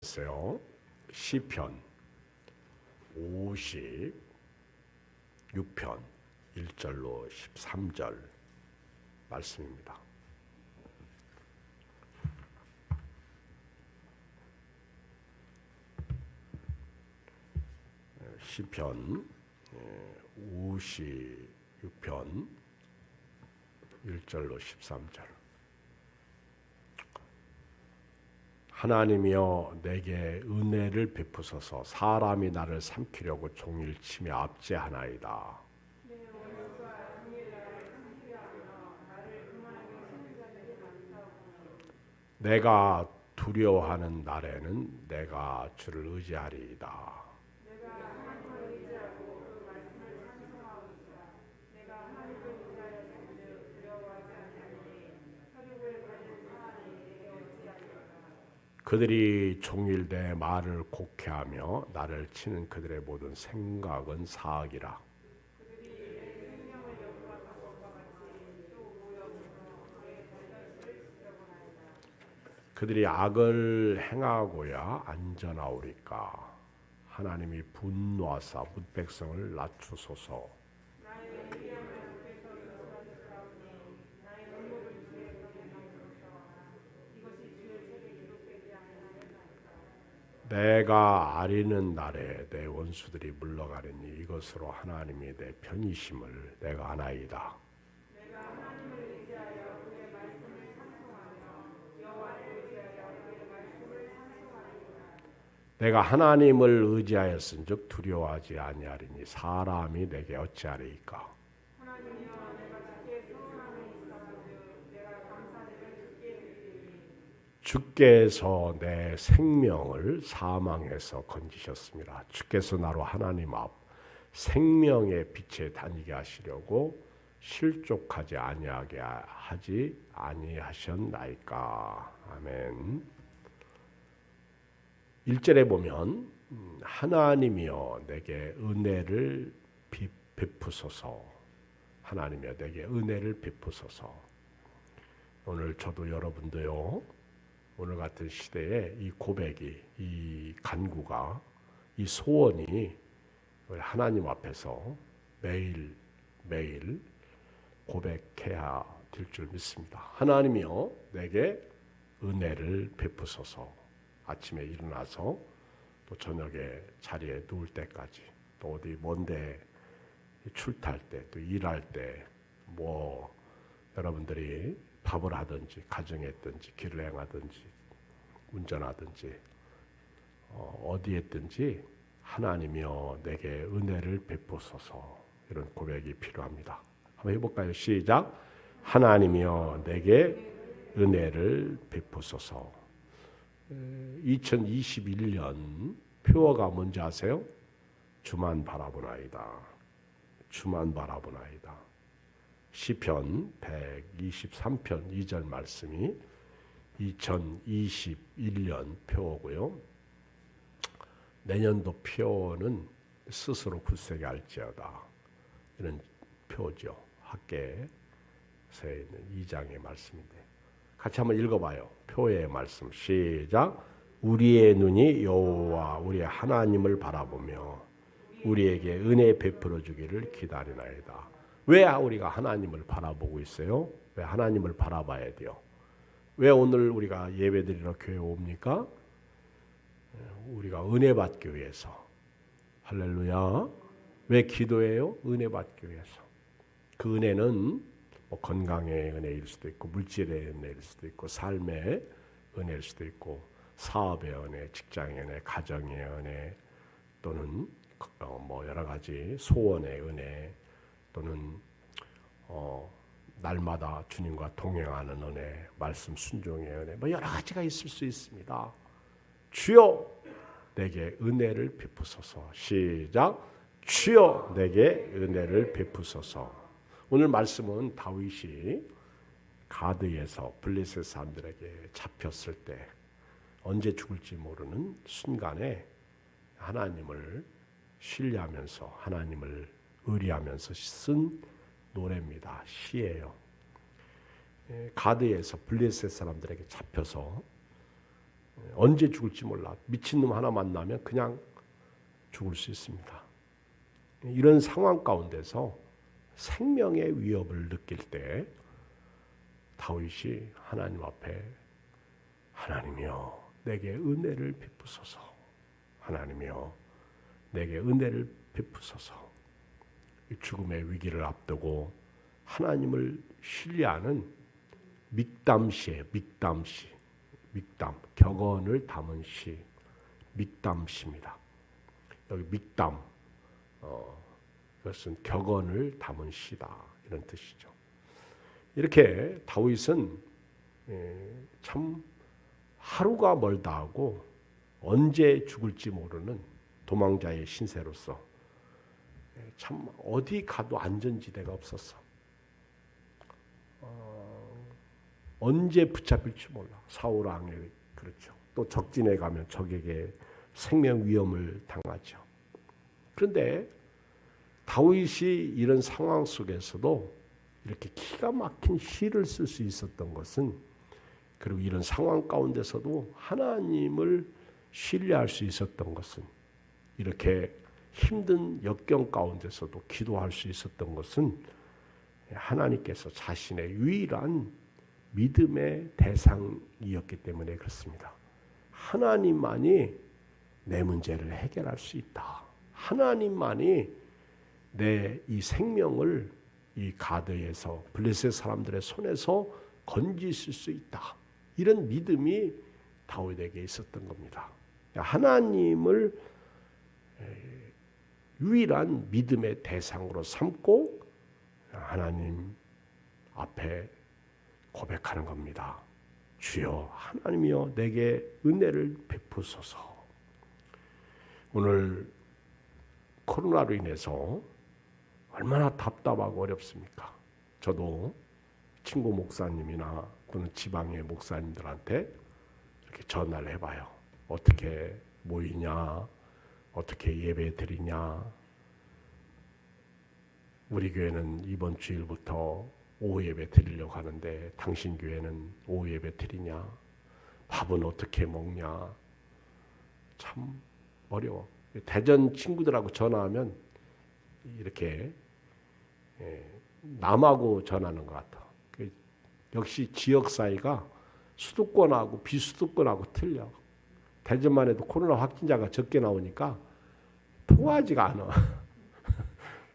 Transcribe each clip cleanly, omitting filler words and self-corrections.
있어요. 시편 56편 1절로 13절 말씀입니다. 시편 56편 1절로 13절. 하나님이여 내게 은혜를 베푸소서. 사람이 나를 삼키려고 종일 치며 압제하나이다. 내가 두려워하는 날에는 내가 주를 의지하리이다. 그들이 종일 내 말을 곡해하며 나를 치는 그들의 모든 생각은 사악이라. 그들이 악을 행하고야 안전하오리까. 하나님이 분노하사 뭇 백성을 낮추소서. 내가 아리는 날에 내 원수들이 물러가리니 이것으로 하나님이 내 편이심을 내가 아나이다. 내가 하나님을 의지하였은즉 두려워하지 아니하리니 사람이 내게 어찌하리이까. 주께서 내 생명을 사망에서 건지셨습니다. 주께서 나로 하나님 앞 생명의 빛에 다니게 하시려고 실족하지 아니하게 하지 아니하셨나이까. 아멘. 1절에 보면 하나님이여 내게 은혜를 베푸소서. 하나님이여 내게 은혜를 베푸소서. 오늘 저도 여러분도요, 오늘 같은 시대에 이 고백이, 이 간구가, 이 소원이 하나님 앞에서 매일 매일 고백해야 될 줄 믿습니다. 하나님이여 내게 은혜를 베푸소서. 아침에 일어나서 또 저녁에 자리에 누울 때까지, 또 어디 먼데 출퇴할 때, 또 일할 때, 뭐 여러분들이 밥을 하든지 가정에 있든지 길을 행하든지 운전하든지 어디에 있든지 하나님이여 내게 은혜를 베푸소서. 이런 고백이 필요합니다. 한번 해볼까요? 시작. 하나님이여 내게 은혜를 베푸소서. 2021년 표어가 뭔지 아세요? 주만 바라보나이다. 주만 바라보나이다. 시편 123편 2절 말씀이 2021년 표어고요. 내년도 표어는 스스로 굳세게 알지어다. 이런 표어죠. 학계서에 있는 2장의 말씀인데 같이 한번 읽어봐요. 표의 말씀 시작. 우리의 눈이 여호와 우리의 하나님을 바라보며 우리에게 은혜 베풀어 주기를 기다리나이다. 왜 우리가 하나님을 바라보고 있어요? 왜 하나님을 바라봐야 돼요? 왜 오늘 우리가 예배드리러 교회 옵니까? 우리가 은혜 받기 위해서. 할렐루야. 왜 기도해요? 은혜 받기 위해서. 그 은혜는 뭐 건강의 은혜일 수도 있고 물질의 은혜일 수도 있고 삶의 은혜일 수도 있고 사업의 은혜, 직장의 은혜, 가정의 은혜, 또는 뭐 여러 가지 소원의 은혜, 또는 날마다 주님과 동행하는 은혜, 말씀 순종의 은혜, 뭐 여러 가지가 있을 수 있습니다. 주여 내게 은혜를 베푸소서. 시작. 주여 내게 은혜를 베푸소서. 오늘 말씀은 다윗이 가드에서 블레셋 사람들에게 잡혔을 때 언제 죽을지 모르는 순간에 하나님을 신뢰하면서 하나님을 의리하면서 쓴 노래입니다. 시예요. 가드에서 블레셋 사람들에게 잡혀서 언제 죽을지 몰라. 미친놈 하나 만나면 그냥 죽을 수 있습니다. 이런 상황 가운데서 생명의 위협을 느낄 때 다윗이 하나님 앞에 하나님이여 내게 은혜를 베푸소서. 하나님이여 내게 은혜를 베푸소서. 죽음의 위기를 앞두고 하나님을 신뢰하는 믹담시에 믹담 격언을 담은 시 믹담시입니다. 여기 믹담 이것은 격언을 담은 시다 이런 뜻이죠. 이렇게 다윗은 참 하루가 멀다 하고 언제 죽을지 모르는 도망자의 신세로서 참 어디 가도 안전지대가 없었어. 언제 붙잡힐지 몰라. 사울 왕에 그렇죠. 또 적진에 가면 적에게 생명 위험을 당하죠. 그런데 다윗이 이런 상황 속에서도 이렇게 기가 막힌 시를 쓸 수 있었던 것은 그리고 이런 상황 가운데서도 하나님을 신뢰할 수 있었던 것은 이렇게 힘든 역경 가운데서도 기도할 수 있었던 것은 하나님께서 자신의 유일한 믿음의 대상이었기 때문에 그렇습니다. 하나님만이 내 문제를 해결할 수 있다. 하나님만이 내 이 생명을 이 가드에서 블레셋 사람들의 손에서 건지실 수 있다. 이런 믿음이 다윗에게 있었던 겁니다. 하나님을 유일한 믿음의 대상으로 삼고 하나님 앞에 고백하는 겁니다. 주여 하나님이여 내게 은혜를 베푸소서. 오늘 코로나로 인해서 얼마나 답답하고 어렵습니까? 저도 친구 목사님이나 또는 지방의 목사님들한테 이렇게 전화를 해봐요. 어떻게 모이냐? 어떻게 예배 드리냐? 우리 교회는 이번 주일부터 오후 예배 드리려고 하는데 당신 교회는 오후 예배 드리냐? 밥은 어떻게 먹냐? 참 어려워. 대전 친구들하고 전화하면 이렇게 남하고 전하는 것 같아. 역시 지역 사회가 수도권하고 비수도권하고 틀려. 대전만 해도 코로나 확진자가 적게 나오니까 통하지가 않아.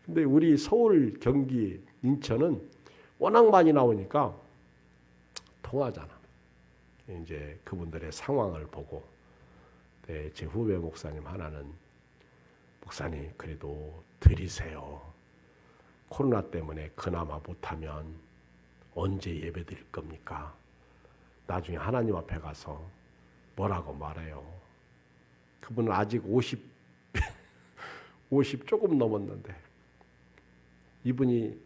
근데 우리 서울, 경기, 인천은 워낙 많이 나오니까 통하잖아. 이제 그분들의 상황을 보고 제 후배 목사님 하나는 목사님 그래도 드리세요. 코로나 때문에 그나마 못하면 언제 예배 드릴 겁니까? 나중에 하나님 앞에 가서 뭐라고 말해요. 그분은 아직 50 조금 넘었는데 이분이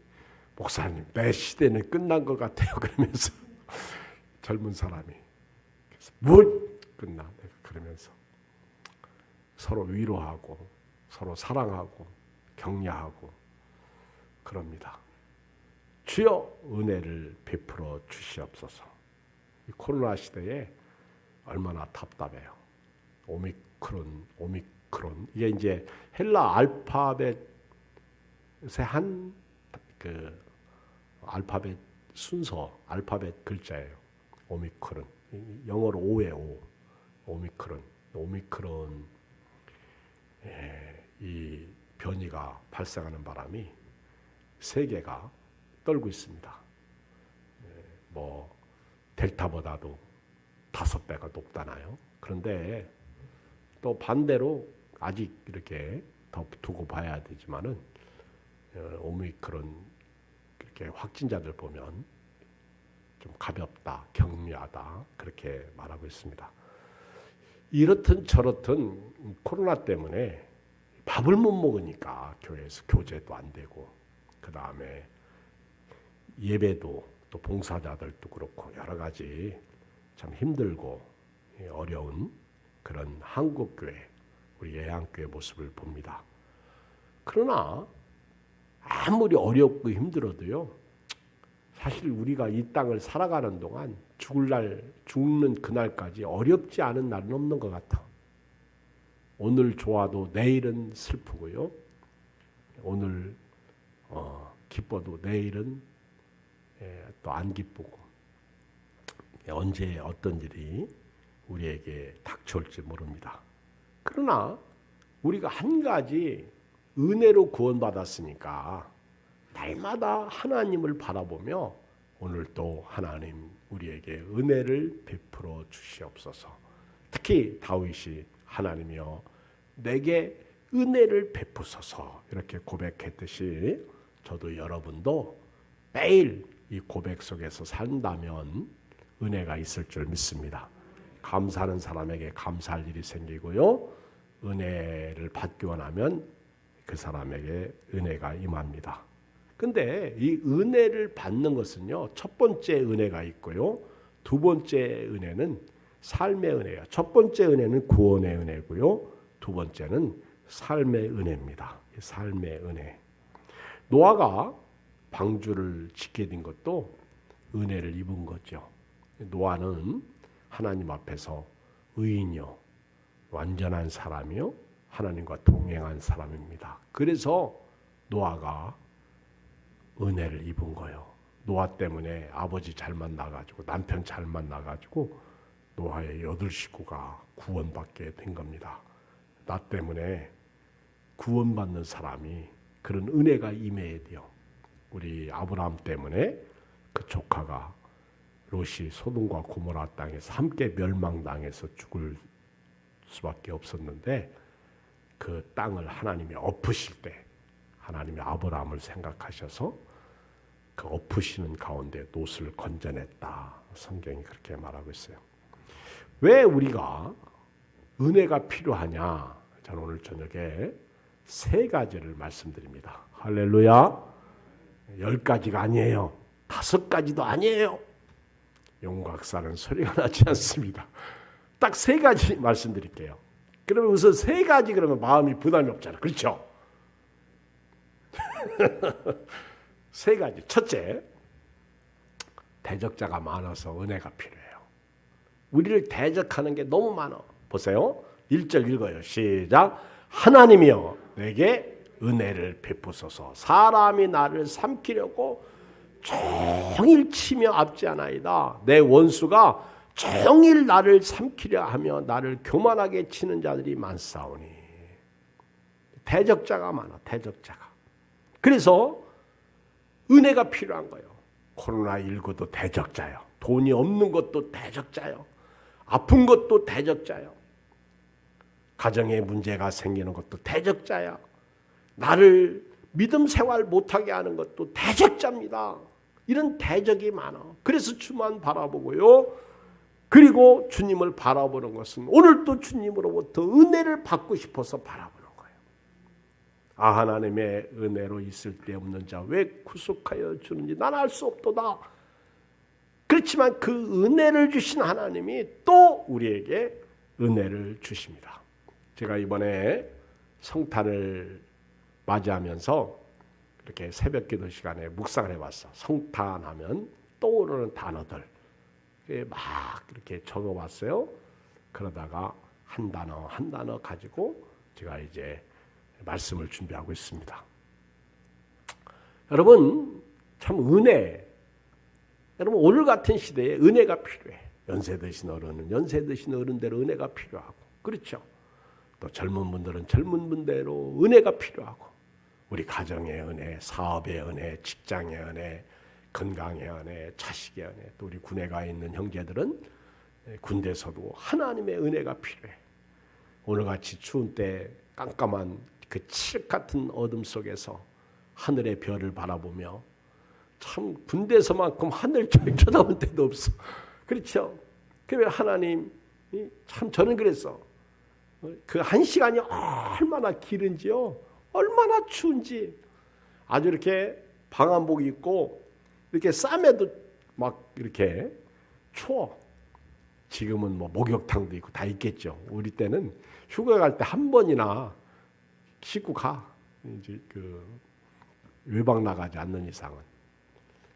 목사님 내 시대는 끝난 것 같아요. 그러면서 젊은 사람이 그래서 뭘 끝나? 내가 그러면서 서로 위로하고 서로 사랑하고 격려하고 그럽니다. 주여 은혜를 베풀어 주시옵소서. 이 코로나 시대에 얼마나 답답해요. 오미크론 이게 이제 헬라 알파벳의 한 그 알파벳 순서, 알파벳 글자예요. 오미크론. 영어로 O예요. 오미크론. 이 변이가 발생하는 바람이 세계가 떨고 있습니다. 뭐 델타보다도 5배가 높다나요. 그런데 또 반대로 아직 이렇게 더 두고 봐야 되지만은 오미크론 이렇게 확진자들 보면 좀 가볍다, 격리하다 그렇게 말하고 있습니다. 이렇든 저렇든 코로나 때문에 밥을 못 먹으니까 교회에서 교제도 안 되고 그 다음에 예배도 또 봉사자들도 그렇고 여러 가지 참 힘들고 어려운 그런 한국교회 우리 예양교회 모습을 봅니다. 그러나 아무리 어렵고 힘들어도요 사실 우리가 이 땅을 살아가는 동안 죽는 그날까지 어렵지 않은 날은 없는 것 같아. 오늘 좋아도 내일은 슬프고요. 오늘 기뻐도 내일은 또 안 기쁘고, 언제 어떤 일이 우리에게 닥쳐올지 모릅니다. 그러나 우리가 한 가지 은혜로 구원받았으니까 날마다 하나님을 바라보며 오늘 또 하나님 우리에게 은혜를 베풀어 주시옵소서. 특히 다윗이 하나님이여 내게 은혜를 베푸소서 이렇게 고백했듯이 저도 여러분도 매일 이 고백 속에서 산다면 은혜가 있을 줄 믿습니다. 감사하는 사람에게 감사할 일이 생기고요. 은혜를 받기만 하면 그 사람에게 은혜가 임합니다. 근데 이 은혜를 받는 것은요, 첫 번째 은혜가 있고요, 두 번째 은혜는 삶의 은혜예요. 첫 번째 은혜는 구원의 은혜고요, 두 번째는 삶의 은혜입니다. 삶의 은혜. 노아가 방주를 짓게 된 것도 은혜를 입은 거죠. 노아는 하나님 앞에서 의인이요, 완전한 사람이요, 하나님과 동행한 사람입니다. 그래서 노아가 은혜를 입은 거예요. 노아 때문에 아버지 잘 만나가지고 남편 잘 만나가지고 노아의 8 식구가 구원받게 된 겁니다. 나 때문에 구원받는 사람이 그런 은혜가 임해야 돼요. 우리 아브라함 때문에 그 조카가 롯이 소돔과 고모라 땅에서 함께 멸망당해서 죽을 수밖에 없었는데 그 땅을 하나님이 엎으실 때 하나님이 아브라함을 생각하셔서 그 엎으시는 가운데 롯을 건져냈다. 성경이 그렇게 말하고 있어요. 왜 우리가 은혜가 필요하냐? 저는 오늘 저녁에 3가지를 말씀드립니다. 할렐루야. 10가지가 아니에요. 5가지도 아니에요. 용각사는 소리가 나지 않습니다. 딱 3가지 말씀드릴게요. 그러면 우선 3가지 그러면 마음이 부담이 없잖아. 그렇죠? 3가지. 첫째, 대적자가 많아서 은혜가 필요해요. 우리를 대적하는 게 너무 많아. 보세요. 1절 읽어요. 시작. 하나님이여 내게 은혜를 베푸소서. 사람이 나를 삼키려고 종일 치며 압제하나이다. 내 원수가 종일 나를 삼키려 하며 나를 교만하게 치는 자들이 많사오니. 대적자가 많아. 대적자가. 그래서 은혜가 필요한 거예요. 코로나19도 대적자예요. 돈이 없는 것도 대적자예요. 아픈 것도 대적자예요. 가정에 문제가 생기는 것도 대적자야. 나를 믿음 생활 못하게 하는 것도 대적자입니다. 이런 대적이 많아. 그래서 주만 바라보고요. 그리고 주님을 바라보는 것은 오늘 또 주님으로부터 은혜를 받고 싶어서 바라보는 거예요. 아, 하나님의 은혜로 있을 데 없는 자 왜 구속하여 주는지 난 알 수 없도다. 그렇지만 그 은혜를 주신 하나님이 또 우리에게 은혜를 주십니다. 제가 이번에 성탄을 맞이하면서 이렇게 새벽기도 시간에 묵상을 해봤어. 성탄하면 떠오르는 단어들 막 이렇게 적어봤어요. 그러다가 한 단어 한 단어 가지고 제가 이제 말씀을 준비하고 있습니다. 여러분 참 은혜, 여러분 오늘 같은 시대에 은혜가 필요해. 연세 드신 어른은 연세 드신 어른대로 은혜가 필요하고, 그렇죠? 또 젊은 분들은 젊은 분대로 은혜가 필요하고, 우리 가정의 은혜, 사업의 은혜, 직장의 은혜, 건강의 은혜, 자식의 은혜, 또 우리 군에 가 있는 형제들은 군대에서도 하나님의 은혜가 필요해. 오늘같이 추운 때 깜깜한 그 칠흑 같은 어둠 속에서 하늘의 별을 바라보며 참 군대에서만큼 하늘 쳐다본 데도 없어. 그렇죠? 그러면 하나님 참 저는 그랬어. 그 1시간이 얼마나 길은지요. 얼마나 추운지. 아주 이렇게 방한복 입고 이렇게 쌈에도 막 이렇게 추워. 지금은 뭐 목욕탕도 있고 다 있겠죠. 우리 때는 휴가 갈 때 한 번이나 씻고 가. 이제 그 외박 나가지 않는 이상은.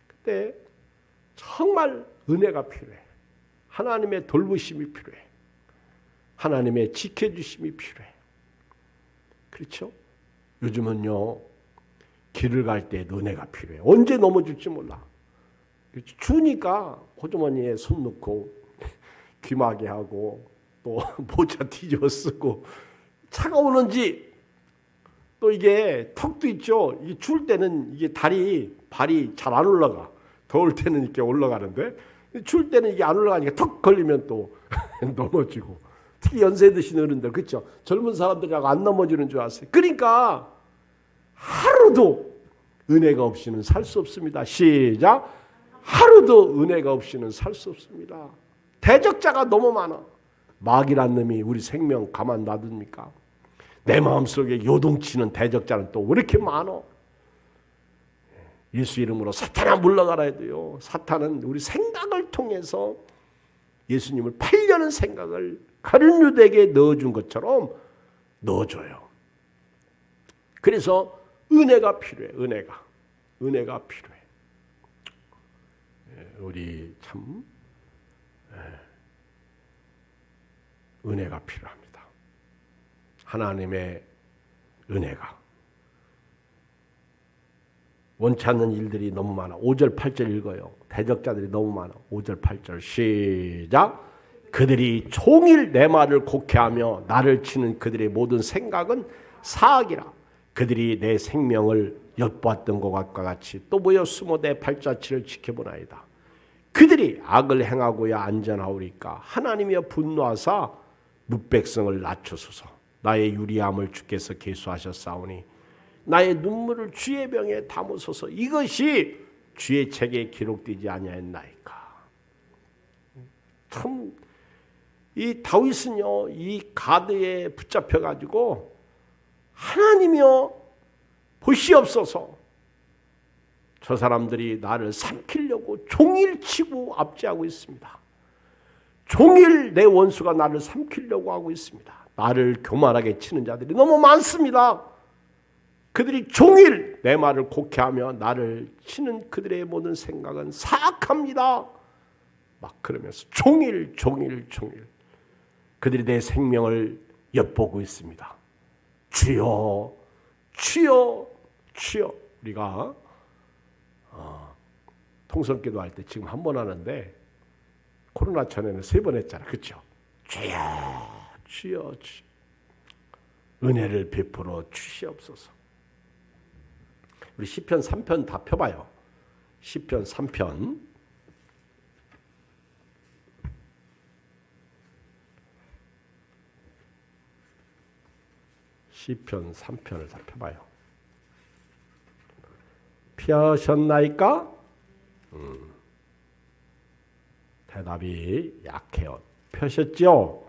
그때 정말 은혜가 필요해. 하나님의 돌보심이 필요해. 하나님의 지켜주심이 필요해. 그렇죠? 요즘은요, 길을 갈 때 은혜가 필요해. 언제 넘어질지 몰라. 추우니까 호주머니에 손 넣고 귀마개 하고 또 모자 뒤집어 쓰고, 차가우는지 또 이게 턱도 있죠. 이게 추울 때는 이게 발이 잘 안 올라가. 더울 때는 이렇게 올라가는데 추울 때는 이게 안 올라가니까 턱 걸리면 또 넘어지고. 특히 연세 드신 어른들, 그렇죠? 젊은 사람들이라고 안 넘어지는 줄 아세요? 그러니까 하루도 은혜가 없이는 살 수 없습니다. 시작. 하루도 은혜가 없이는 살 수 없습니다. 대적자가 너무 많아. 마귀란 놈이 우리 생명 가만 놔둡니까? 내 마음속에 요동치는 대적자는 또 왜 이렇게 많아? 예수 이름으로 사탄아 물러가라 해도요, 사탄은 우리 생각을 통해서 예수님을 팔려는 생각을 가룟 유대에게 넣어준 것처럼 넣어줘요. 그래서 은혜가 필요해. 은혜가 필요해. 우리 참 은혜가 필요합니다. 하나님의 은혜가. 원치 않는 일들이 너무 많아. 5절 8절 읽어요. 대적자들이 너무 많아. 5절 8절 시작. 그들이 종일 내 말을 곡해하며 나를 치는 그들의 모든 생각은 사악이라. 그들이 내 생명을 엿보았던 것과 같이 또 모여 숨어 내 발자취를 지켜보나이다. 그들이 악을 행하고야 안전하오리까. 하나님이여 분노하사 뭇백성을 낮추소서. 나의 유리함을 주께서 계수하셨사오니 나의 눈물을 주의 병에 담으소서. 이것이 주의 책에 기록되지 아니하였나이까. 참 이 다윗은요, 이 가드에 붙잡혀 가지고 하나님이여 보시옵소서. 저 사람들이 나를 삼키려고 종일 치고 압제하고 있습니다. 종일 내 원수가 나를 삼키려고 하고 있습니다. 나를 교만하게 치는 자들이 너무 많습니다. 그들이 종일 내 말을 곡해하며 나를 치는 그들의 모든 생각은 사악합니다. 막 그러면서 종일 그들이 내 생명을 엿보고 있습니다. 주여 주여 주여. 우리가 통성기도 할 때 지금 한 번 하는데 코로나 전에는 3번 했잖아. 그렇죠? 주여 주여 주여. 은혜를 베풀어 주시옵소서. 우리 시편 3편 다 펴봐요. 시편 3편. 시편 3편을 다 펴봐요. 펴셨나이까? 대답이 약해요. 펴셨죠?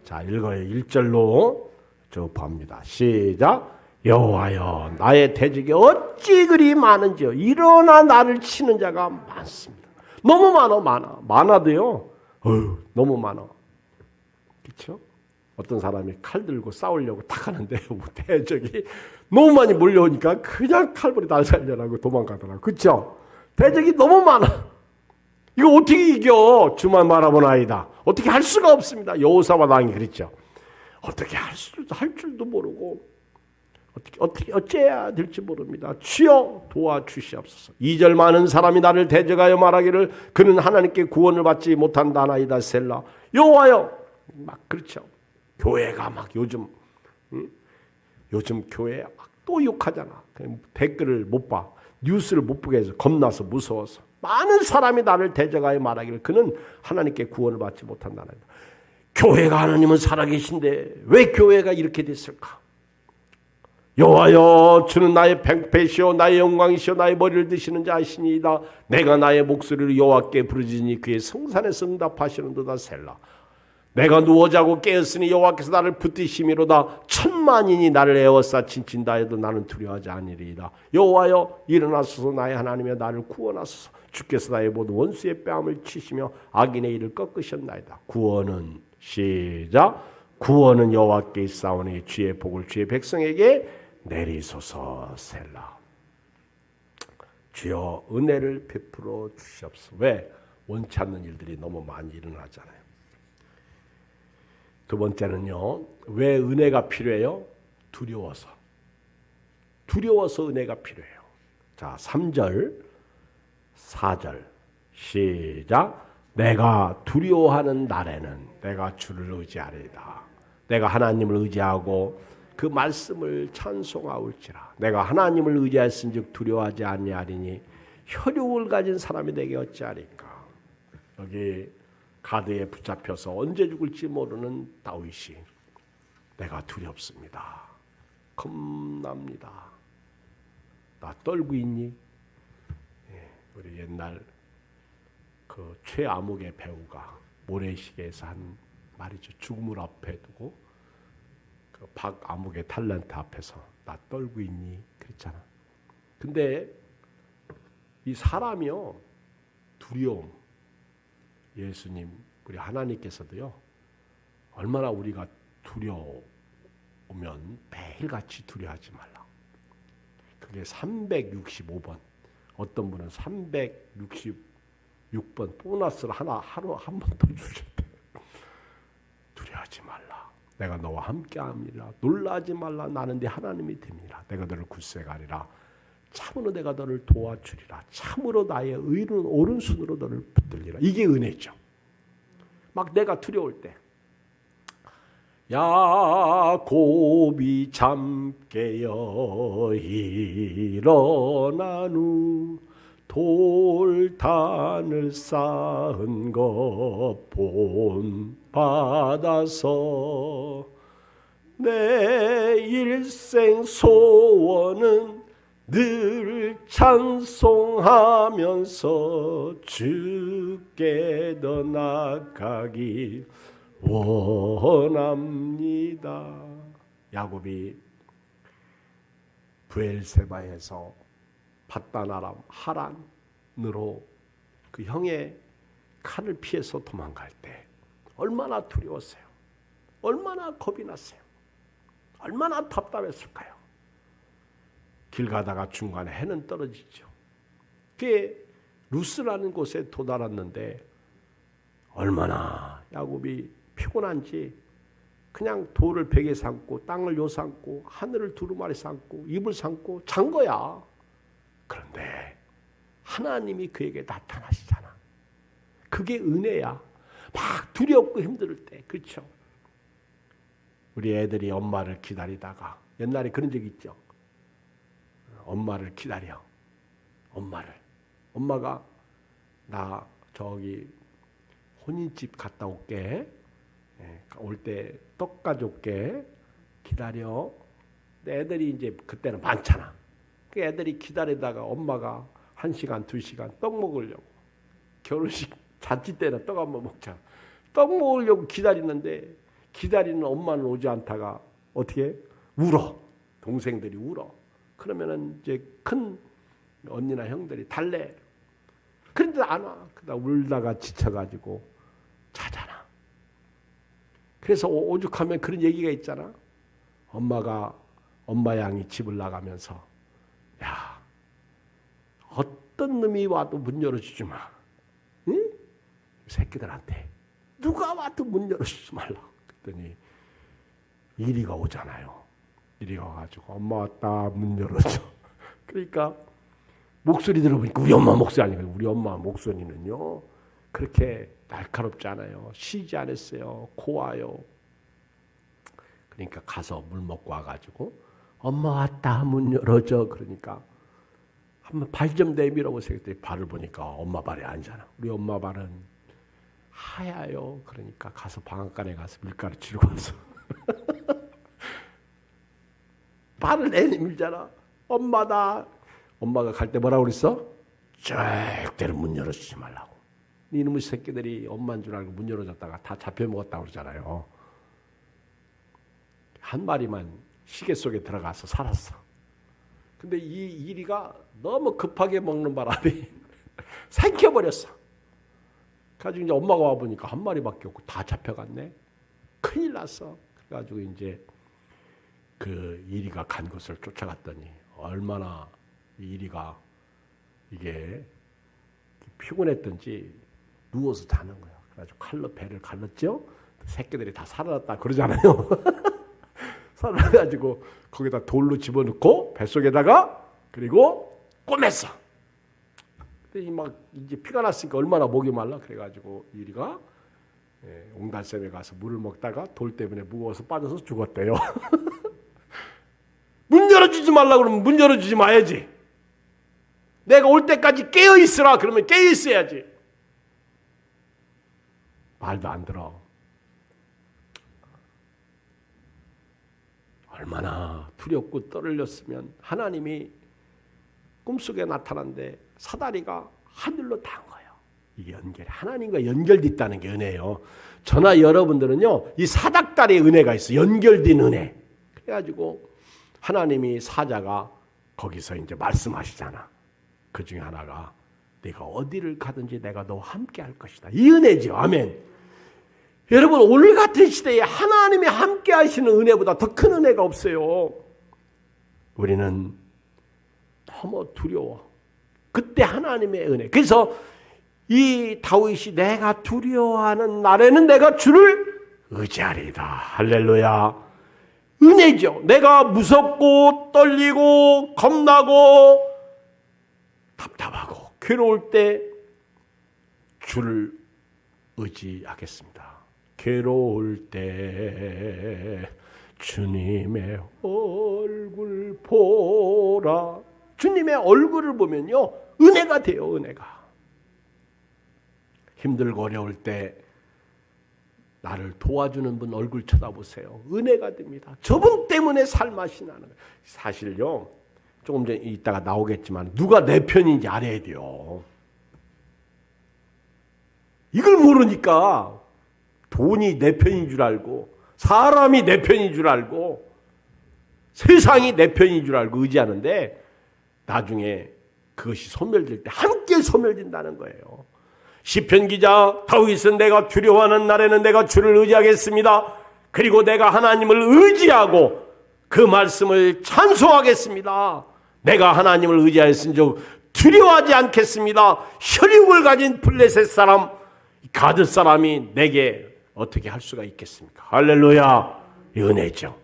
자, 읽어요. 1절로 쭉 봅니다. 시작. 여호와여 나의 대적이 어찌 그리 많은지요. 일어나 나를 치는 자가 많습니다. 너무 많아도요. 너무 많아. 그렇죠? 어떤 사람이 칼 들고 싸우려고 탁 하는데 대적이 너무 많이 몰려오니까 그냥 칼부리 날 살려라고 도망가더라고. 그렇죠? 대적이 너무 많아. 이거 어떻게 이겨? 주만 바라보나이다. 어떻게 할 수가 없습니다. 여호사밧 왕이 그랬죠. 어떻게 할 줄도 모르고 어떻게 어째야 될지 모릅니다. 주여 도와주시옵소서. 2절 많은 사람이 나를 대적하여 말하기를 그는 하나님께 구원을 받지 못한다나이다 셀라. 여호와여 막 그렇죠. 교회가 막 요즘 교회 막 또 욕하잖아. 댓글을 못 봐. 뉴스를 못 보게 해서 겁나서 무서워서 많은 사람이 나를 대적하여 말하기를 그는 하나님께 구원을 받지 못한다나이다. 교회가 하나님은 살아계신데 왜 교회가 이렇게 됐을까? 여호와여 주는 나의 백배시오 나의 영광이시오 나의 머리를 드시는 자이시니이다. 내가 나의 목소리로 여호와께 부르짖으니 그의 성산에서 응답하시는도다 셀라. 내가 누워 자고 깨었으니 여호와께서 나를 붙드심이로다. 천만인이 나를 에워싸 친친다 해도 나는 두려워하지 아니리이다. 여호와여 일어나소서. 나의 하나님이여 나를 구원하소서. 주께서 나의 모든 원수의 뺨을 치시며 악인의 일을 꺾으셨나이다. 구원은 시작. 구원은 여호와께 있사오니 주의 복을 주의 백성에게 내리소서 셀라. 주여 은혜를 베풀어 주시옵소서. 왜? 원치 않는 일들이 너무 많이 일어나잖아요. 두 번째는요. 왜 은혜가 필요해요? 두려워서. 두려워서 은혜가 필요해요. 자, 3절, 4절 시작. 내가 두려워하는 날에는 내가 주를 의지하리이다. 내가 하나님을 의지하고 그 말씀을 찬송하올지라. 내가 하나님을 의지하였은즉 두려워하지 아니하리니 혈육을 가진 사람이 내게 어찌하리까. 여기 가드에 붙잡혀서 언제 죽을지 모르는 다윗이 내가 두렵습니다. 겁납니다. 나 떨고 있니? 우리 옛날 그 최암흑의 배우가 모래시계에서 한 말이죠. 죽음을 앞에 두고 그 박암흑의 탤런트 앞에서 나 떨고 있니? 그랬잖아. 근데 이 사람이요. 두려움. 예수님, 우리 하나님께서도요. 얼마나 우리가 두려우면 매일같이 두려워하지 말라. 그게 365번. 어떤 분은 366번 보너스를 하루 한 번 더 주셨대. 두려워하지 말라. 내가 너와 함께함이라. 놀라지 말라. 나는 네 하나님이 됨이라. 내가 너를 굳세가리라. 참으로 내가 너를 도와주리라. 참으로 나의 의로운 오른손으로 너를 붙들리라. 이게 은혜죠. 막 내가 두려울 때 야곱이 잠 깨어 일어난 후 돌단을 쌓은 것 본받아서 내 일생 소원은 늘 찬송하면서 주께 더 나아가기 원합니다. 야곱이 브엘세바에서 밧단아람 하란으로 그 형의 칼을 피해서 도망갈 때 얼마나 두려웠어요. 얼마나 겁이 났어요. 얼마나 답답했을까요. 길 가다가 중간에 해는 떨어지죠. 그게 루스라는 곳에 도달했는데 얼마나 야곱이 피곤한지 그냥 돌을 벽에 삼고 땅을 요 삼고 하늘을 두루마리 삼고 입을 삼고 잔 거야. 그런데 하나님이 그에게 나타나시잖아. 그게 은혜야. 막 두렵고 힘들 때. 그렇죠? 우리 애들이 엄마를 기다리다가 옛날에 그런 적 있죠. 엄마를 기다려. 엄마가 나 저기 혼인집 갔다 올게. 올 때 떡 가져올게. 기다려. 애들이 이제 그때는 많잖아. 그 애들이 기다리다가 엄마가 1시간, 2시간 떡 먹으려고. 결혼식 잔치 때는 떡 한번 먹자. 떡 먹으려고 기다리는데 기다리는 엄마는 오지 않다가 어떻게 울어. 동생들이 울어. 그러면은 이제 큰 언니나 형들이 달래. 그런데 안 와. 그러다 울다가 지쳐가지고 자잖아. 그래서 오죽하면 그런 얘기가 있잖아. 엄마 양이 집을 나가면서 야, 어떤 놈이 와도 문 열어주지 마. 응? 새끼들한테 누가 와도 문 열어주지 말라. 그랬더니 이리가 오잖아요. 이리 와가지고 엄마 왔다 문 열어줘. 그러니까 목소리 들어보니까 우리 엄마 목소리 아니고 우리 엄마 목소리는요 그렇게 날카롭지 않아요. 쉬지 않았어요. 고와요. 그러니까 가서 물 먹고 와가지고 엄마 왔다 문 열어줘. 그러니까 한번 발 좀 내밀어보고 그랬더니 발을 보니까 엄마 발이 아니잖아. 우리 엄마 발은 하얘요. 그러니까 가서 방앗간에 가서 밀가루 치르고 와서 발을 내밀잖아. 엄마다. 엄마가 갈 때 뭐라고 그랬어? 절대로 문 열어주지 말라고. 이놈의 새끼들이 엄마인 줄 알고 문 열어줬다가 다 잡혀먹었다고 그러잖아요. 한 마리만 시계 속에 들어가서 살았어. 근데 이 이리가 너무 급하게 먹는 바람에 삼켜버렸어. 그래가지고 이제 엄마가 와보니까 한 마리밖에 없고 다 잡혀갔네. 큰일 났어. 그래가지고 이제 그 이리가 간 곳을 쫓아갔더니 얼마나 이리가 이게 피곤했던지 누워서 자는 거야. 그래가지고 칼로 배를 갈랐죠. 새끼들이 다 살아났다 그러잖아요. 살아가지고 거기다 돌로 집어넣고 뱃속에다가 그리고 꼬맸어. 근데 막 이제 피가 났으니까 얼마나 목이 말라. 그래가지고 이리가 옹달샘에 가서 물을 먹다가 돌 때문에 무거워서 빠져서 죽었대요. 문 열어주지 말라고 그러면 문 열어주지 마야지. 내가 올 때까지 깨어있으라 그러면 깨어있어야지. 말도 안 들어. 얼마나 두렵고 떨렸으면 하나님이 꿈속에 나타난데 사다리가 하늘로 닿은 거예요. 이게 연결, 하나님과 연결됐다는 게 은혜예요. 저나 여러분들은요, 이 사닥다리의 은혜가 있어. 연결된 은혜. 그래가지고 하나님이 사자가 거기서 이제 말씀하시잖아. 그 중에 하나가 내가 어디를 가든지 내가 너와 함께 할 것이다. 이 은혜죠. 아멘. 여러분, 오늘 같은 시대에 하나님이 함께 하시는 은혜보다 더 큰 은혜가 없어요. 우리는 너무 두려워. 그때 하나님의 은혜. 그래서 이 다윗이 내가 두려워하는 날에는 내가 주를 의지하리이다. 할렐루야. 은혜죠. 내가 무섭고 떨리고 겁나고 답답하고 괴로울 때 주를 의지하겠습니다. 괴로울 때 주님의 얼굴 보라. 주님의 얼굴을 보면요, 은혜가 돼요. 은혜가. 힘들고 어려울 때 나를 도와주는 분 얼굴 쳐다보세요. 은혜가 됩니다. 저분 때문에 살맛이 나는 거예요. 사실요, 조금 전에 이따가 나오겠지만 누가 내 편인지 알아야 돼요. 이걸 모르니까 돈이 내 편인 줄 알고 사람이 내 편인 줄 알고 세상이 내 편인 줄 알고 의지하는데 나중에 그것이 소멸될 때 함께 소멸된다는 거예요. 시편 기자 다윗은 내가 두려워하는 날에는 내가 주를 의지하겠습니다. 그리고 내가 하나님을 의지하고 그 말씀을 찬송하겠습니다. 내가 하나님을 의지하였은즉 두려워하지 않겠습니다. 혈육을 가진 블레셋 사람 가드 사람이 내게 어떻게 할 수가 있겠습니까? 할렐루야. 은혜죠.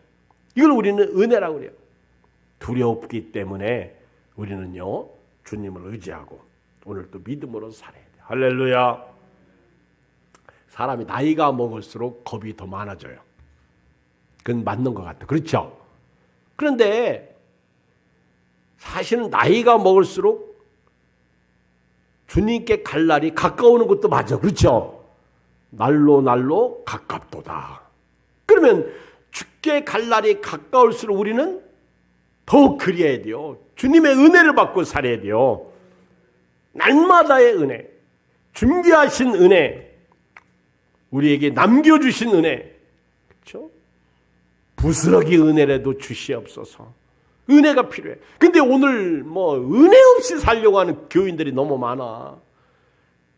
이걸 우리는 은혜라고 그래요. 두렵기 때문에 우리는요, 주님을 의지하고 오늘 또 믿음으로 살아야 돼요. 할렐루야. 사람이 나이가 먹을수록 겁이 더 많아져요. 그건 맞는 것 같아요. 그렇죠? 그런데 사실은 나이가 먹을수록 주님께 갈 날이 가까우는 것도 맞아. 그렇죠? 날로 가깝도다. 그러면 주께 갈 날이 가까울수록 우리는 더욱 그리해야 돼요. 주님의 은혜를 받고 살아야 돼요. 날마다의 은혜, 준비하신 은혜, 우리에게 남겨주신 은혜, 그렇죠? 부스러기 은혜라도 주시옵소서. 은혜가 필요해. 근데 오늘 뭐 은혜 없이 살려고 하는 교인들이 너무 많아.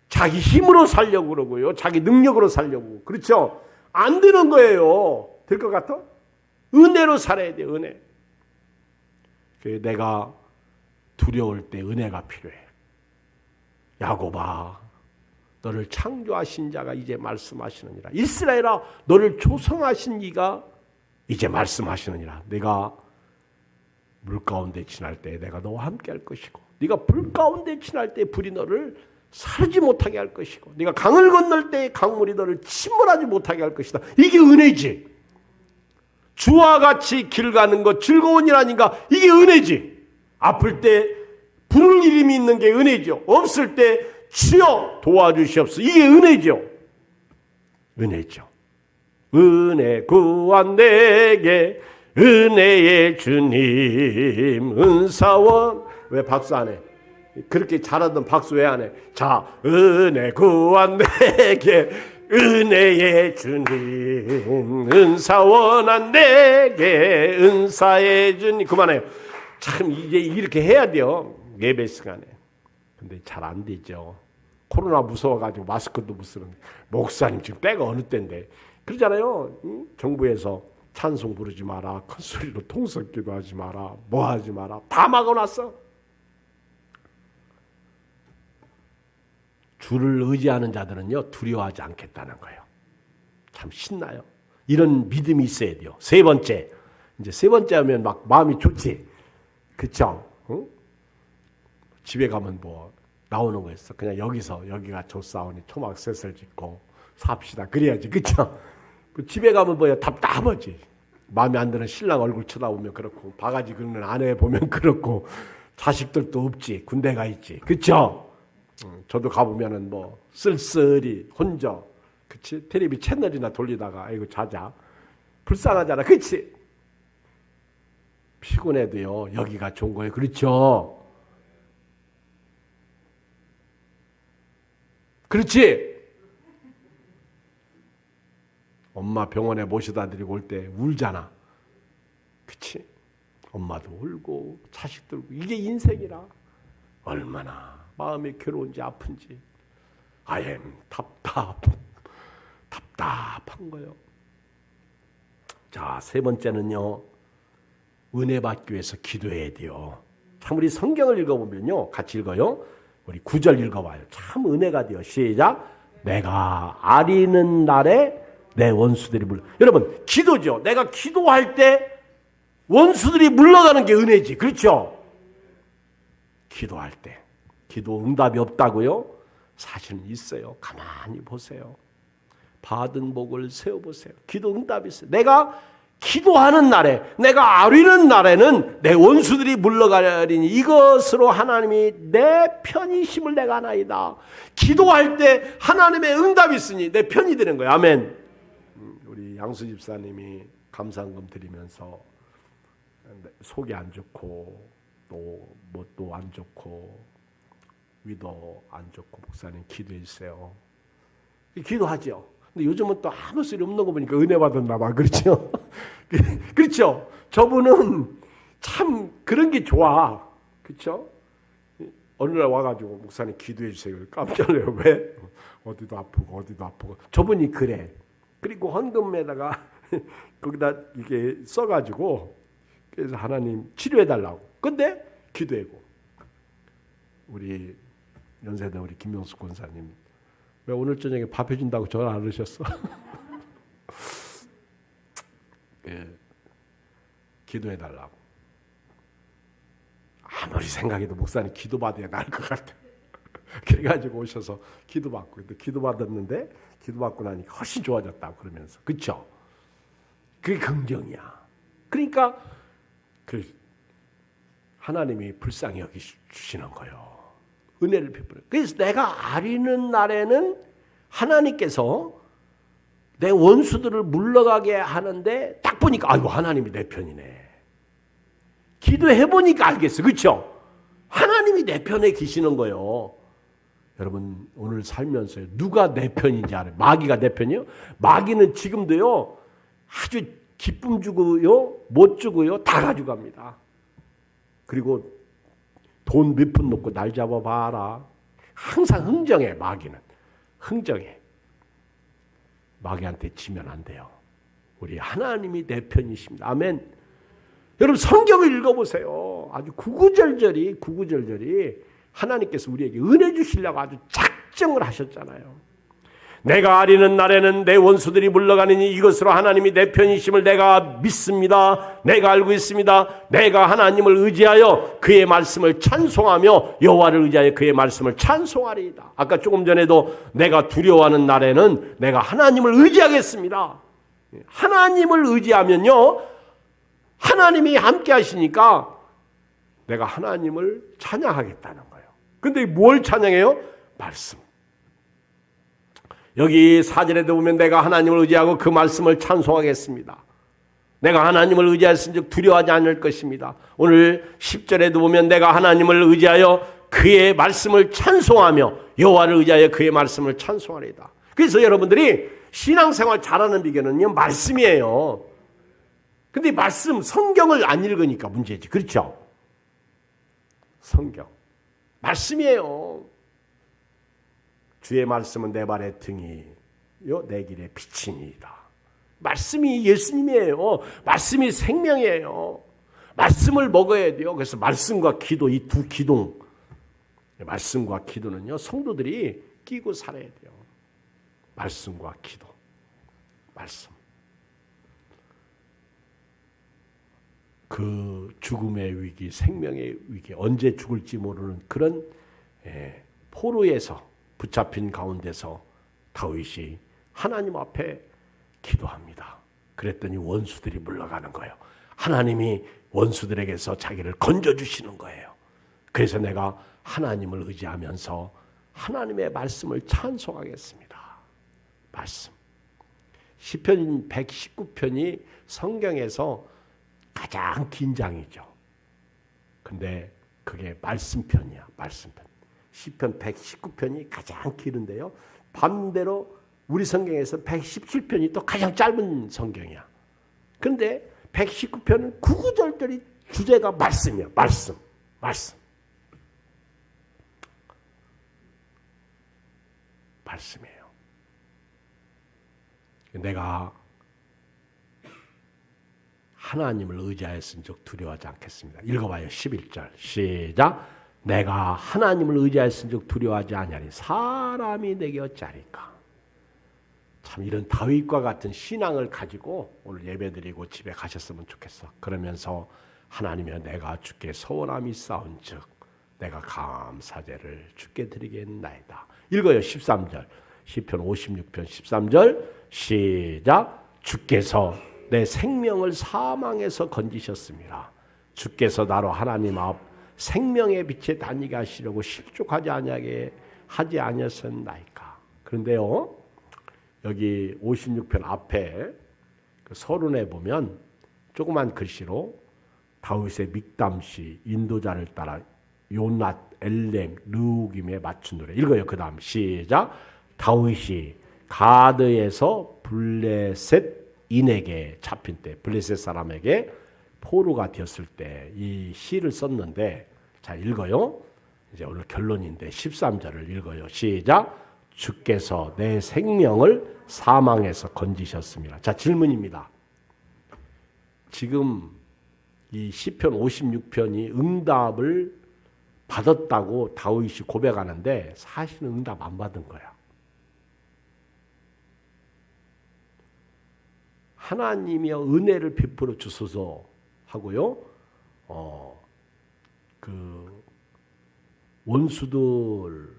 자기 힘으로 살려고 그러고요. 자기 능력으로 살려고. 그렇죠? 안 되는 거예요. 될 것 같아? 은혜로 살아야 돼. 은혜. 내가 두려울 때 은혜가 필요해. 야곱아, 너를 창조하신 자가 이제 말씀하시느니라. 이스라엘아, 너를 조성하신 이가 이제 말씀하시느니라. 내가 물 가운데 지날 때 내가 너와 함께 할 것이고, 네가 불 가운데 지날 때 불이 너를 사르지 못하게 할 것이고, 네가 강을 건널 때 강물이 너를 침몰하지 못하게 할 것이다. 이게 은혜지. 주와 같이 길 가는 것 즐거운 일 아닌가? 이게 은혜지. 아플 때 부를 이름이 있는 게 은혜죠. 없을 때 주여 도와주시옵소서. 이게 은혜죠. 은혜죠. 은혜 구한 내게 은혜의 주님 은사원. 왜 박수 안 해? 그렇게 잘하던 박수 왜 안 해? 자, 은혜 구한 내게 은혜의 주님 은사원한 내게 은사의 주님. 그만해요. 참 이제 이렇게 해야 돼요. 예배 시간에. 근데 잘 안 되죠. 코로나 무서워가지고 마스크도 못 쓰는. 목사님 지금 때가 어느 때인데 그러잖아요. 응? 정부에서 찬송 부르지 마라, 큰 소리로 통성기도 하지 마라, 뭐 하지 마라, 다 막아놨어. 주를 의지하는 자들은요 두려워하지 않겠다는 거예요. 참 신나요. 이런 믿음이 있어야 돼요. 세 번째, 이제 세 번째 하면 막 마음이 좋지, 그렇죠? 응? 집에 가면 뭐 나오는 거 있어. 그냥 여기가 좋사오니 토막셋을 짓고 삽시다. 그래야지, 그렇죠? 집에 가면 뭐야 답답하지. 마음에 안 드는 신랑 얼굴 쳐다보면 그렇고, 바가지 긁는 아내 보면 그렇고, 자식들도 없지, 군대 가 있지, 그렇죠? 저도 가보면은 뭐 쓸쓸히 혼자, 그치? 텔레비 채널이나 돌리다가 아이고 자자, 불쌍하잖아, 그치? 피곤해도요 여기가 좋은 거예요, 그렇죠? 그렇지? 엄마 병원에 모셔다 드리고 올 때 울잖아, 그치? 엄마도 울고 자식도 울고. 이게 인생이라 얼마나 마음이 괴로운지 아픈지. I am 답답한 거예요. 자, 세 번째는요, 은혜 받기 위해서 기도해야 돼요. 참 우리 성경을 읽어보면요, 같이 읽어요. 우리 9절 읽어봐요. 참 은혜가 돼요. 시작. 내가 아리는 날에 내 원수들이 여러분, 기도죠. 내가 기도할 때 원수들이 물러가는 게 은혜지, 그렇죠? 기도할 때 기도 응답이 없다고요? 사실은 있어요. 가만히 보세요. 받은 복을 세어보세요. 기도 응답이 있어요. 내가 기도하는 날에, 내가 아뢰는 날에는 내 원수들이 물러가리니 이것으로 하나님이 내 편이심을 내가 아나이다. 기도할 때 하나님의 응답이 있으니 내 편이 되는 거예요. 아멘. 우리 양수 집사님이 감사헌금 드리면서 속이 안 좋고 또 뭣도 안 좋고 위도 안 좋고 목사님 기도해 주세요. 기도하죠. 근데 요즘은 또 아무 소리 없는 거 보니까 은혜 받았나 봐. 그렇죠? 그렇죠? 저분은 참 그런 게 좋아. 그렇죠? 어느 날 와가지고 목사님 기도해 주세요. 깜짝 놀라요. 왜? 어디도 아프고. 저분이 그래. 그리고 헌금에다가 거기다 이게 써가지고 그래서 하나님 치료해달라고. 근데 기도하고. 우리 연세대 우리 김명숙 권사님, 왜 오늘 저녁에 밥 해준다고 전화 안 하셨어? 예, 기도해달라고. 아무리 생각해도 목사님 기도받아야 나을 것 같아. 그래가지고 오셔서 기도받고, 기도받았는데 기도받고 나니까 훨씬 좋아졌다고 그러면서. 그렇죠? 그게 긍정이야. 그러니까 하나님이 불쌍히 여기시는 거예요. 은혜를 베풀어요. 그래서 내가 아뢰는 날에는 하나님께서 내 원수들을 물러가게 하는데 딱 보니까 아이고 하나님이 내 편이네. 기도해보니까 알겠어요. 그렇죠? 하나님이 내 편에 계시는 거예요. 여러분 오늘 살면서 누가 내 편인지 알아요? 마귀가 내 편이요? 마귀는 지금도요 아주 기쁨 주고요 못 주고요 다 가져갑니다. 그리고 돈 몇 푼 놓고 날 잡아봐라. 항상 흥정해. 마귀는 흥정해. 마귀한테 지면 안 돼요. 우리 하나님이 내 편이십니다. 아멘. 여러분 성경을 읽어보세요. 아주 구구절절히 하나님께서 우리에게 은혜 주시려고 아주 작정을 하셨잖아요. 내가 아뢰는 날에는 내 원수들이 물러가느니 이것으로 하나님이 내 편이심을 내가 믿습니다. 내가 알고 있습니다. 내가 하나님을 의지하여 그의 말씀을 찬송하며 여호와를 의지하여 그의 말씀을 찬송하리이다. 아까 조금 전에도 내가 두려워하는 날에는 내가 하나님을 의지하겠습니다. 하나님을 의지하면요 하나님이 함께 하시니까 내가 하나님을 찬양하겠다는 거예요. 근데 뭘 찬양해요? 말씀. 여기 4절에도 보면 내가 하나님을 의지하고 그 말씀을 찬송하겠습니다. 내가 하나님을 의지하였은즉 두려워하지 않을 것입니다. 오늘 10절에도 보면 내가 하나님을 의지하여 그의 말씀을 찬송하며 여호와를 의지하여 그의 말씀을 찬송하리이다. 그래서 여러분들이 신앙생활 잘하는 비결은요 말씀이에요. 근데 말씀 성경을 안 읽으니까 문제지. 그렇죠? 성경 말씀이에요. 주의 말씀은 내 발의 등이요 내 길의 빛이니이다. 말씀이 예수님이에요. 말씀이 생명이에요. 말씀을 먹어야 돼요. 그래서 말씀과 기도 이 두 기둥, 말씀과 기도는요 성도들이 붙끼고 살아야 돼요. 말씀과 기도. 말씀. 그 죽음의 위기, 생명의 위기, 언제 죽을지 모르는 그런 포로에서 붙잡힌 가운데서 다윗이 하나님 앞에 기도합니다. 그랬더니 원수들이 물러가는 거예요. 하나님이 원수들에게서 자기를 건져주시는 거예요. 그래서 내가 하나님을 의지하면서 하나님의 말씀을 찬송하겠습니다. 말씀. 시편 119편이 성경에서 가장 긴 장이죠. 근데 그게 말씀편이야. 말씀편. 시편 119편이 가장 길은데요. 반대로 우리 성경에서 117편이 또 가장 짧은 성경이야. 그런데 119편은 구구절절이 주제가 말씀이야. 말씀. 말씀. 말씀이에요. 내가 하나님을 의지하였은즉 두려워하지 않겠습니다. 읽어봐요. 11절 시작. 내가 하나님을 의지하였은즉 두려워하지 아니하니 사람이 내게 어찌하리까. 참 이런 다윗과 같은 신앙을 가지고 오늘 예배드리고 집에 가셨으면 좋겠어. 그러면서 하나님이여 내가 주께 소원함이 있사온즉 내가 감사제를 주께 드리겠나이다. 읽어요. 13절 시편 56편 13절 시작. 주께서 내 생명을 사망에서 건지셨습니다. 주께서 나로 하나님 앞 생명의 빛에 다니게 하시려고 실족하지 아니하게 하지 아니하셨나이까. 그런데요, 여기 56편 앞에 그 서론에 보면 조그만 글씨로 다윗의 믹담시 인도자를 따라 요낫 엘렘 르우김에 맞춘 노래 읽어요. 그 다음 시작. 다윗이 가드에서 블레셋인에게 잡힌 때 블레셋 사람에게 포로가 되었을 때 이 시를 썼는데, 자 읽어요. 이제 오늘 결론인데 13절을 읽어요. 시작. 주께서 내 생명을 사망에서 건지셨습니다. 자 질문입니다. 지금 이 시편 56편이 응답을 받았다고 다윗이 고백하는데 사실은 응답 안 받은 거야. 하나님이여 은혜를 베풀어 주소서 하고요. 그 원수들이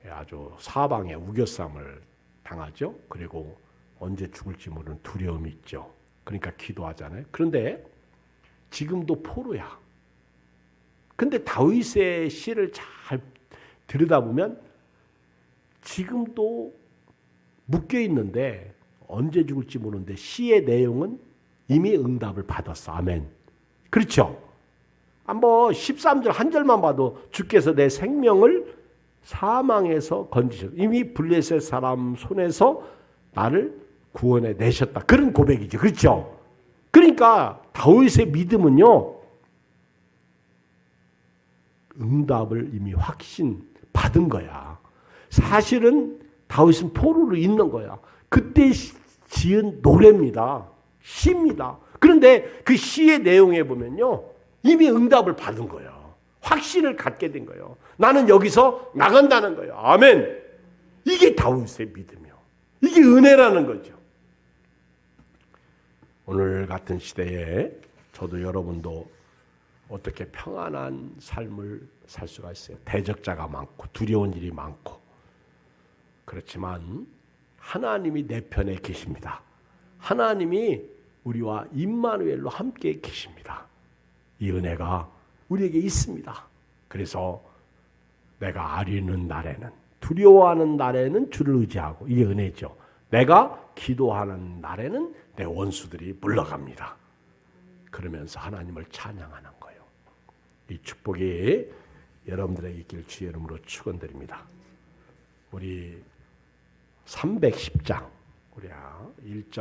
아주 사방에 우겨쌈을 당하죠. 그리고 언제 죽을지 모르는 두려움이 있죠. 그러니까 기도하잖아요. 그런데 지금도 포로야. 근데 다윗의 시를 잘 들여다보면 지금도 묶여 있는데 언제 죽을지 모르는데 시의 내용은 이미 응답을 받았어. 아멘. 그렇죠? 한번 13절 한 절만 봐도 주께서 내 생명을 사망에서 건지셨다. 이미 블레셋 사람 손에서 나를 구원해 내셨다. 그런 고백이죠. 그렇죠? 그러니까 다윗의 믿음은요, 응답을 이미 확신 받은 거야. 사실은 다윗은 포로로 있는 거야. 그때 지은 노래입니다. 시입니다. 그런데 그 시의 내용에 보면요, 이미 응답을 받은 거예요. 확신을 갖게 된 거예요. 나는 여기서 나간다는 거예요. 아멘. 이게 다윗의 믿음이요. 이게 은혜라는 거죠. 오늘 같은 시대에 저도 여러분도 어떻게 평안한 삶을 살 수가 있어요. 대적자가 많고 두려운 일이 많고. 그렇지만 하나님이 내 편에 계십니다. 하나님이 우리와 임마누엘로 함께 계십니다. 이 은혜가 우리에게 있습니다. 그래서 내가 아리는 날에는, 두려워하는 날에는 주를 의지하고, 이게 은혜죠. 내가 기도하는 날에는 내 원수들이 물러갑니다. 그러면서 하나님을 찬양하는 거예요. 이 축복이 여러분들에게 있길 주의 이름으로 축원드립니다. 우리 310장 우리 1절